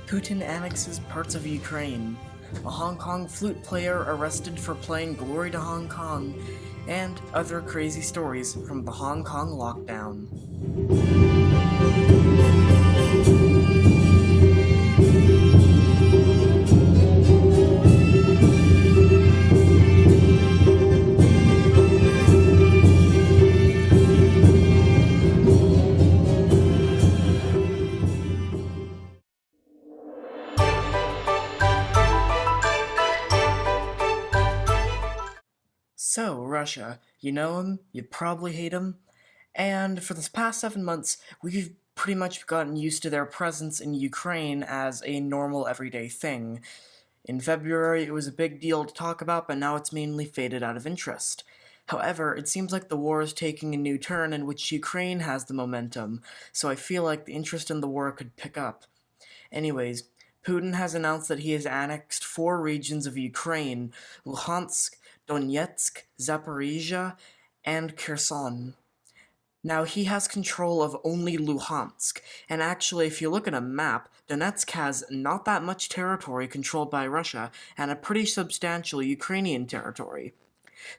Putin annexes parts of Ukraine, a Hong Kong flute player arrested for playing Glory to Hong Kong, and other crazy stories from the Hong Kong lockdown. So, Russia, you know him, you probably hate him, and for the past 7 months, we've pretty much gotten used to their presence in Ukraine as a normal everyday thing. In February, it was a big deal to talk about, but now it's mainly faded out of interest. However, it seems like the war is taking a new turn in which Ukraine has the momentum, so I feel like the interest in the war could pick up. Anyways, Putin has announced that he has annexed 4 regions of Ukraine: Luhansk, Donetsk, Zaporizhia, and Kherson. Now, he has control of only Luhansk, and actually, if you look at a map, Donetsk has not that much territory controlled by Russia, and a pretty substantial Ukrainian territory.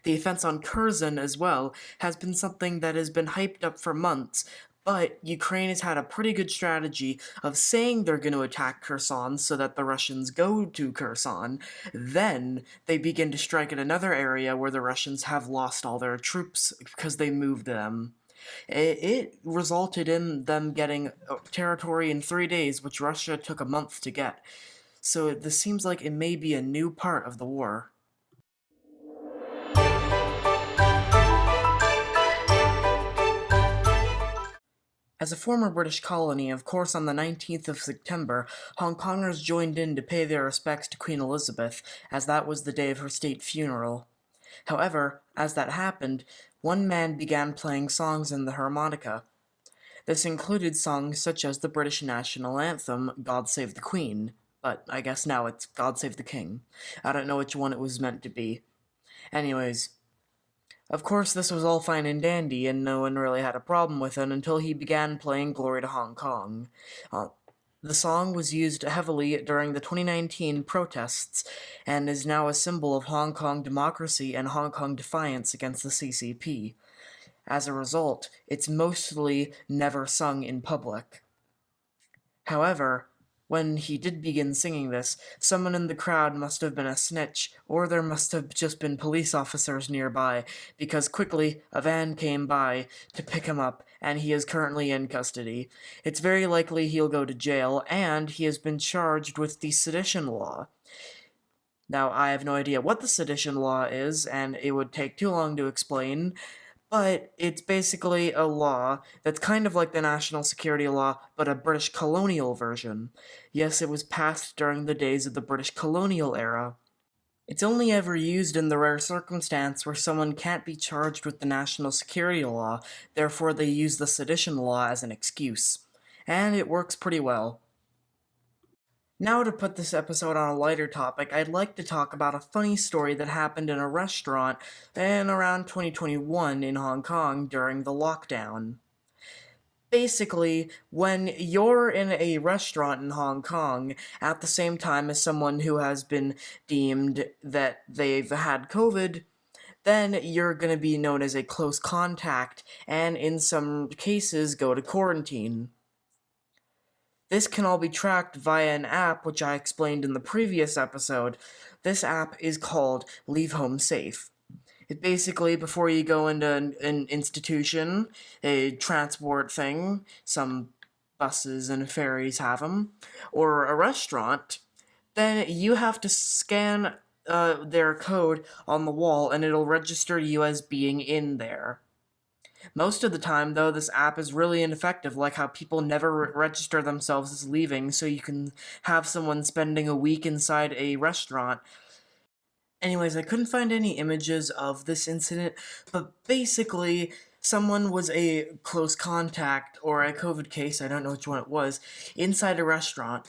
The offense on Kherson, as well, has been something that has been hyped up for months, but Ukraine has had a pretty good strategy of saying they're going to attack Kherson so that the Russians go to Kherson. Then they begin to strike at another area where the Russians have lost all their troops because they moved them. It resulted in them getting territory in 3 days, which Russia took a month to get. So this seems like it may be a new part of the war. As a former British colony, of course, on the 19th of September, Hong Kongers joined in to pay their respects to Queen Elizabeth, as that was the day of her state funeral. However, as that happened, one man began playing songs in the harmonica. This included songs such as the British national anthem, God Save the Queen, but I guess now it's God Save the King. I don't know which one it was meant to be. Anyways, of course, this was all fine and dandy, and no one really had a problem with it until he began playing Glory to Hong Kong. The song was used heavily during the 2019 protests and is now a symbol of Hong Kong democracy and Hong Kong defiance against the CCP. As a result, it's mostly never sung in public. However, when he did begin singing this, someone in the crowd must have been a snitch, or there must have just been police officers nearby, because quickly a van came by to pick him up, and he is currently in custody. It's very likely he'll go to jail, and he has been charged with the sedition law. Now, I have no idea what the sedition law is, and it would take too long to explain, but it's basically a law that's kind of like the national security law, but a British colonial version. Yes, it was passed during the days of the British colonial era. It's only ever used in the rare circumstance where someone can't be charged with the national security law, therefore they use the sedition law as an excuse. And it works pretty well. Now, to put this episode on a lighter topic, I'd like to talk about a funny story that happened in a restaurant in around 2021 in Hong Kong during the lockdown. Basically, when you're in a restaurant in Hong Kong at the same time as someone who has been deemed that they've had COVID, then you're going to be known as a close contact and in some cases go to quarantine. This can all be tracked via an app which I explained in the previous episode. This app is called Leave Home Safe. It basically, before you go into an institution, a transport thing, some buses and ferries have them, or a restaurant, then you have to scan their code on the wall and it'll register you as being in there. Most of the time, though, this app is really ineffective, like how people never register themselves as leaving, so you can have someone spending a week inside a restaurant. Anyways, I couldn't find any images of this incident, but basically, someone was a close contact, or a COVID case, I don't know which one it was, inside a restaurant.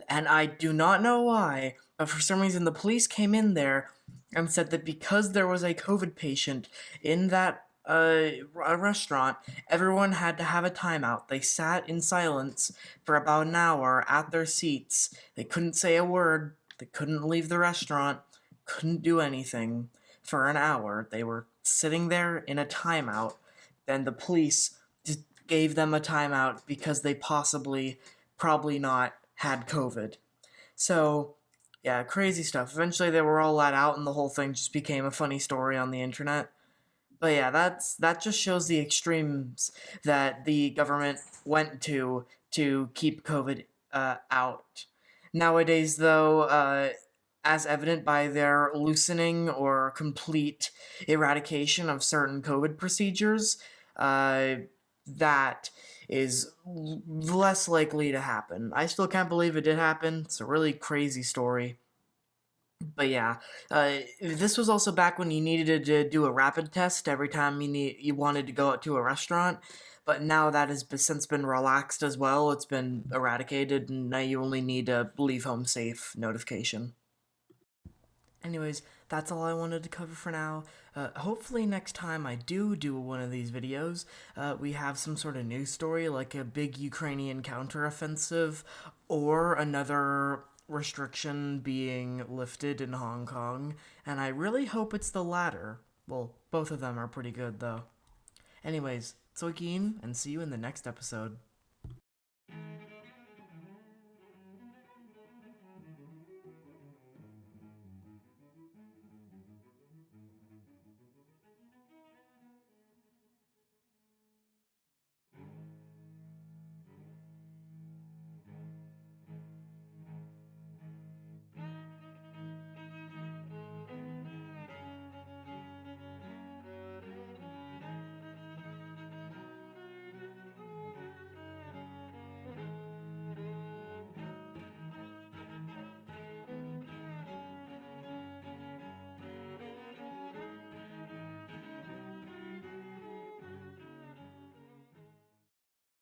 And I do not know why, but for some reason the police came in there and said that because there was a COVID patient in that a restaurant, everyone had to have a timeout. They sat in silence for about an hour at their seats. They couldn't say a word. They couldn't leave the restaurant. Couldn't do anything for an hour. They were sitting there in a timeout. Then the police just gave them a timeout because they probably not, had COVID. So, yeah, crazy stuff. Eventually, they were all let out, and the whole thing just became a funny story on the internet. But yeah, that just shows the extremes that the government went to keep COVID out. Nowadays, though, as evident by their loosening or complete eradication of certain COVID procedures, uh, that is less likely to happen. I still can't believe it did happen. It's a really crazy story. But yeah, this was also back when you needed to do a rapid test every time you wanted to go out to a restaurant. But now that has since been relaxed as well. It's been eradicated, and now you only need a leave home safe notification. Anyways, that's all I wanted to cover for now. Hopefully next time I do one of these videos, we have some sort of news story like a big Ukrainian counteroffensive or another restriction being lifted in Hong Kong, and I really hope it's the latter. Well, both of them are pretty good though. Anyways, Soikin, and see you in the next episode.